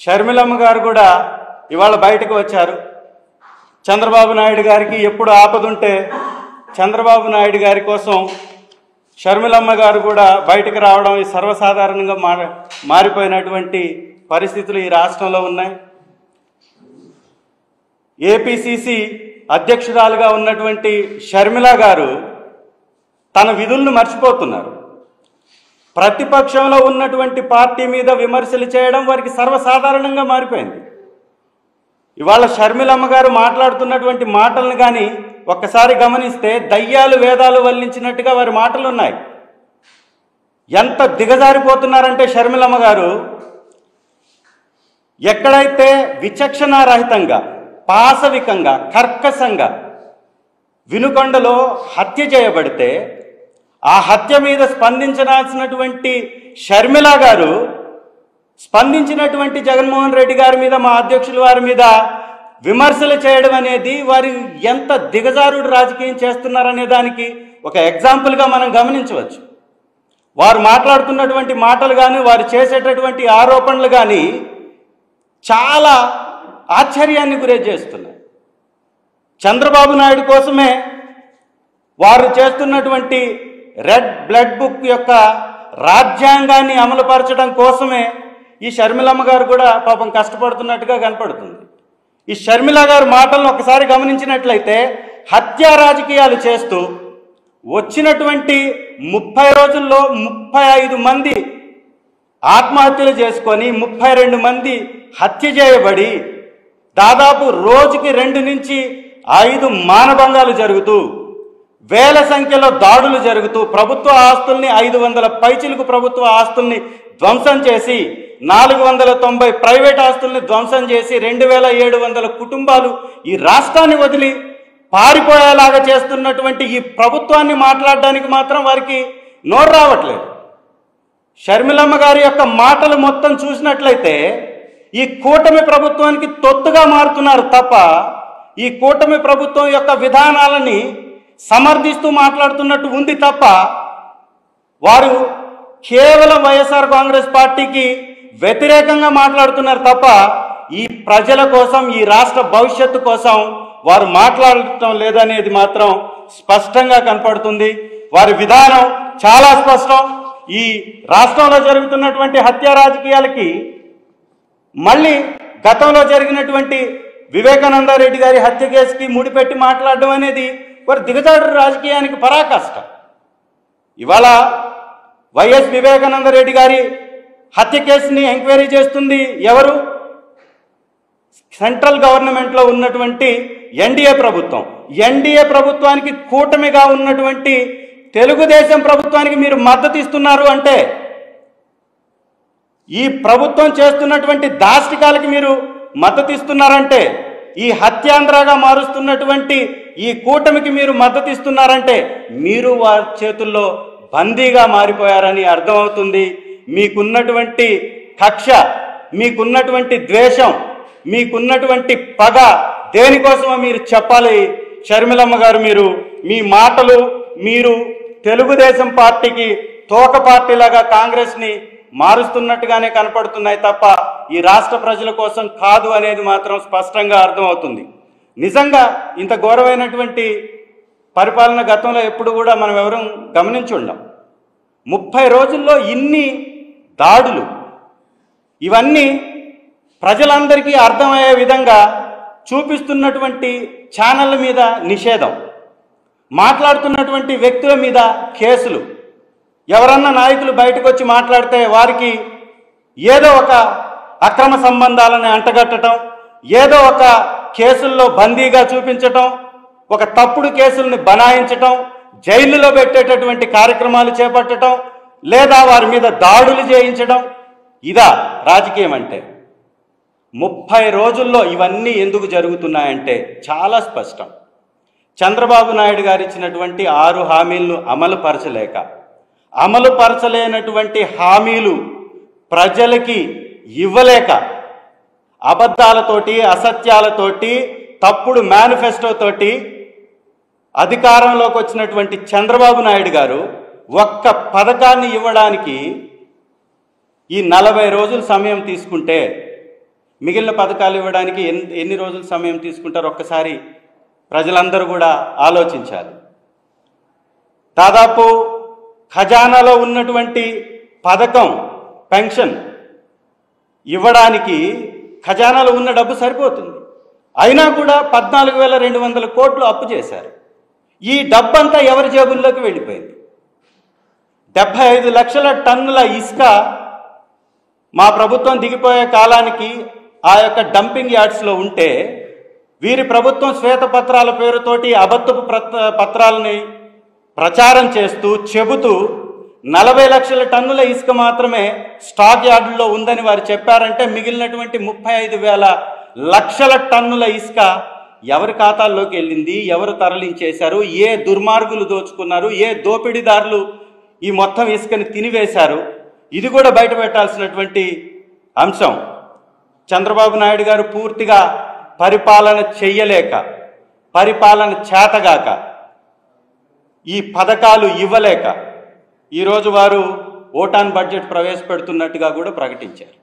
షర్మిలమ్మ గారు కూడా ఇవాళ బయటకు వచ్చారు. చంద్రబాబు నాయుడు గారికి ఎప్పుడు ఆపదుంటే చంద్రబాబు నాయుడు గారి కోసం షర్మిలమ్మ గారు కూడా బయటకు రావడం ఈ సర్వసాధారణంగా మారిపోయినటువంటి పరిస్థితులు ఈ రాష్ట్రంలో ఉన్నాయి. ఏపీసీసీ అధ్యక్షురాలుగా ఉన్నటువంటి షర్మిల గారు తన విధులను మర్చిపోతున్నారు. ప్రతిపక్షంలో ఉన్నటువంటి పార్టీ మీద విమర్శలు చేయడం వారికి సర్వసాధారణంగా మారిపోయింది. ఇవాళ షర్మిలమ్మ గారు మాట్లాడుతున్నటువంటి మాటలను కానీ ఒక్కసారి గమనిస్తే దయ్యాలు వేదాలు వల్లించినట్టుగా వారి మాటలు ఉన్నాయి. ఎంత దిగజారిపోతున్నారంటే షర్మిలమ్మ గారు ఎక్కడైతే విచక్షణారహితంగా, పాశవికంగా, కర్కశంగా వినుకొండలో హత్య చేయబడితే ఆ హత్య మీద స్పందించాల్సినటువంటి షర్మిల గారు స్పందించినటువంటి జగన్మోహన్ రెడ్డి గారి మీద, మా అధ్యక్షుల వారి మీద విమర్శలు చేయడం అనేది వారు ఎంత దిగజారుడు రాజకీయం చేస్తున్నారనే దానికి ఒక ఎగ్జాంపుల్గా మనం గమనించవచ్చు. వారు మాట్లాడుతున్నటువంటి మాటలు కానీ, వారు చేసేటటువంటి ఆరోపణలు కానీ చాలా ఆశ్చర్యాన్ని గురి చేస్తున్నాయి. చంద్రబాబు నాయుడు కోసమే వారు చేస్తున్నటువంటి రెడ్ బ్లడ్ బుక్ యొక్క రాజ్యాంగాన్ని అమలుపరచడం కోసమే ఈ షర్మిలమ్మ గారు కూడా పాపం కష్టపడుతున్నట్టుగా కనపడుతుంది. ఈ షర్మిల గారు మాటలను ఒకసారి గమనించినట్లయితే హత్యా రాజకీయాలు చేస్తూ వచ్చినటువంటి 30 రోజుల్లో 35 మంది ఆత్మహత్యలు చేసుకొని 32 మంది హత్య చేయబడి దాదాపు రోజుకి 2 నుంచి 5 మానభంగాలు జరుగుతూ వేల సంఖ్యలో దాడులు జరుగుతూ ప్రభుత్వ ఆస్తుల్ని 500 పైచిలకు ప్రభుత్వ ఆస్తుల్ని ధ్వంసం చేసి 490 ప్రైవేట్ ఆస్తుల్ని ధ్వంసం చేసి 2700 కుటుంబాలు ఈ రాష్ట్రాన్ని వదిలి పారిపోయేలాగా చేస్తున్నటువంటి ఈ ప్రభుత్వాన్ని మాట్లాడడానికి మాత్రం వారికి నోరు రావట్లేదు. షర్మిలమ్మ గారి యొక్క మాటలు మొత్తం చూసినట్లయితే ఈ కూటమి ప్రభుత్వానికి తొత్తుగా మారుతున్నారు తప్ప ఈ కూటమి ప్రభుత్వం యొక్క విధానాలని సమర్థిస్తూ మాట్లాడుతున్నట్టు ఉంది తప్ప వారు కేవలం వైఎస్ఆర్ కాంగ్రెస్ పార్టీకి వ్యతిరేకంగా మాట్లాడుతున్నారు తప్ప ఈ ప్రజల కోసం, ఈ రాష్ట్ర భవిష్యత్తు కోసం వారు మాట్లాడటం లేదనేది మాత్రం స్పష్టంగా కనపడుతుంది. వారి విధానం చాలా స్పష్టం. ఈ రాష్ట్రంలో జరుగుతున్నటువంటి హత్యా రాజకీయాలకి మళ్ళీ గతంలో జరిగినటువంటి వివేకానంద రెడ్డి గారి హత్య కేసుకి ముడిపెట్టి మాట్లాడడం అనేది వారి దిగజాడు రాజకీయానికి పరాకాష్ట. ఇవాళ వైఎస్ వివేకానంద రెడ్డి గారి హత్య కేసుని ఎంక్వైరీ చేస్తుంది ఎవరు? సెంట్రల్ గవర్నమెంట్లో ఉన్నటువంటి ఎన్డీఏ ప్రభుత్వం. ఎన్డీఏ ప్రభుత్వానికి కూటమిగా ఉన్నటువంటి తెలుగుదేశం ప్రభుత్వానికి మీరు మద్దతు ఇస్తున్నారు అంటే ఈ ప్రభుత్వం చేస్తున్నటువంటి దాష్టికాలకి మీరు మద్దతు ఇస్తున్నారంటే, ఈ హత్యాంధ్రగా మారుస్తున్నటువంటి ఈ కూటమికి మీరు మద్దతు ఇస్తున్నారంటే మీరు వారి చేతుల్లో బందీగా మారిపోయారని అర్థమవుతుంది. మీకున్నటువంటి కక్ష, మీకున్నటువంటి ద్వేషం, మీకున్నటువంటి పగ దేనికోసమో మీరు చెప్పాలి. షర్మిలమ్మ గారు, మీరు మీ మాటలు మీరు తెలుగుదేశం పార్టీకి తోక పార్టీలాగా కాంగ్రెస్ని మారుస్తున్నట్టుగానే కనపడుతున్నాయి తప్ప ఈ రాష్ట్ర ప్రజల కోసం కాదు అనేది మాత్రం స్పష్టంగా అర్థమవుతుంది. నిజంగా ఇంత ఘోరమైనటువంటి పరిపాలన గతంలో ఎప్పుడు కూడా మనం ఎవరూ గమనించి ఉండం. 30 రోజుల్లో ఇన్ని దాడులు, ఇవన్నీ ప్రజలందరికీ అర్థమయ్యే విధంగా చూపిస్తున్నటువంటి ఛానళ్ళ మీద నిషేధం, మాట్లాడుతున్నటువంటి వ్యక్తుల మీద కేసులు, ఎవరన్నా నాయకులు బయటకు వచ్చి మాట్లాడితే వారికి ఏదో ఒక అక్రమ సంబంధాలను అంటగట్టడం, ఏదో ఒక కేసుల్లో బందీగా చూపించటం, ఒక తప్పుడు కేసుల్ని బనాయించటం, జైలులో పెట్టేటటువంటి కార్యక్రమాలు చేపట్టడం, లేదా వారి మీద దాడులు చేయించడం, ఇదా రాజకీయం అంటే? 30 రోజుల్లో ఇవన్నీ ఎందుకు జరుగుతున్నాయంటే చాలా స్పష్టం. చంద్రబాబు నాయుడు గారు ఇచ్చినటువంటి 6 హామీలను అమలు పరచలేనటువంటి హామీలు ప్రజలకి ఇవ్వలేక అబద్ధాలతోటి, అసత్యాలతోటి, తప్పుడు మేనిఫెస్టోతోటి అధికారంలోకి వచ్చినటువంటి చంద్రబాబు నాయుడు గారు ఒక్క పథకాన్ని ఇవ్వడానికి ఈ 40 రోజులు సమయం తీసుకుంటే మిగిలిన పథకాలు ఇవ్వడానికి ఎన్ని రోజులు సమయం తీసుకుంటారో ఒక్కసారి ప్రజలందరూ కూడా ఆలోచించాలి. దాదాపు ఖజానాలో ఉన్నటువంటి పథకం పెన్షన్ ఇవ్వడానికి ఖజానాలో ఉన్న డబ్బు సరిపోతుంది. అయినా కూడా 14,200 కోట్లు అప్పు చేశారు. ఈ డబ్బంతా ఎవరి జేబుల్లోకి వెళ్ళిపోయింది? 75 లక్షల టన్నుల ఇసుక మా ప్రభుత్వం దిగిపోయే కాలానికి ఆ యొక్క డంపింగ్ యార్డ్స్లో ఉంటే, వీరి ప్రభుత్వం శ్వేతపత్రాల పేరుతోటి అబద్ధపు పత్రాలని ప్రచారం చేస్తూ చెబుతూ 40 లక్షల టన్నుల ఇసుక మాత్రమే స్టాక్ యార్డుల్లో ఉందని వారు చెప్పారంటే, మిగిలినటువంటి 35,000 లక్షల టన్నుల ఇసుక ఎవరి ఖాతాల్లోకి వెళ్ళింది? ఎవరు తరలించేశారు? ఏ దుర్మార్గులు దోచుకున్నారు? ఏ దోపిడీదారులు ఈ మొత్తం ఇసుకని తినివేశారు? ఇది కూడా బయట పెట్టాల్సినటువంటి అంశం. చంద్రబాబు నాయుడు గారు పూర్తిగా పరిపాలన చెయ్యలేక, పరిపాలన చేతగాక, ఈ పథకాలు ఇవ్వలేక ఈరోజు వారు ఓటాన్ బడ్జెట్ ప్రవేశపెడుతున్నట్టుగా కూడా ప్రకటించారు.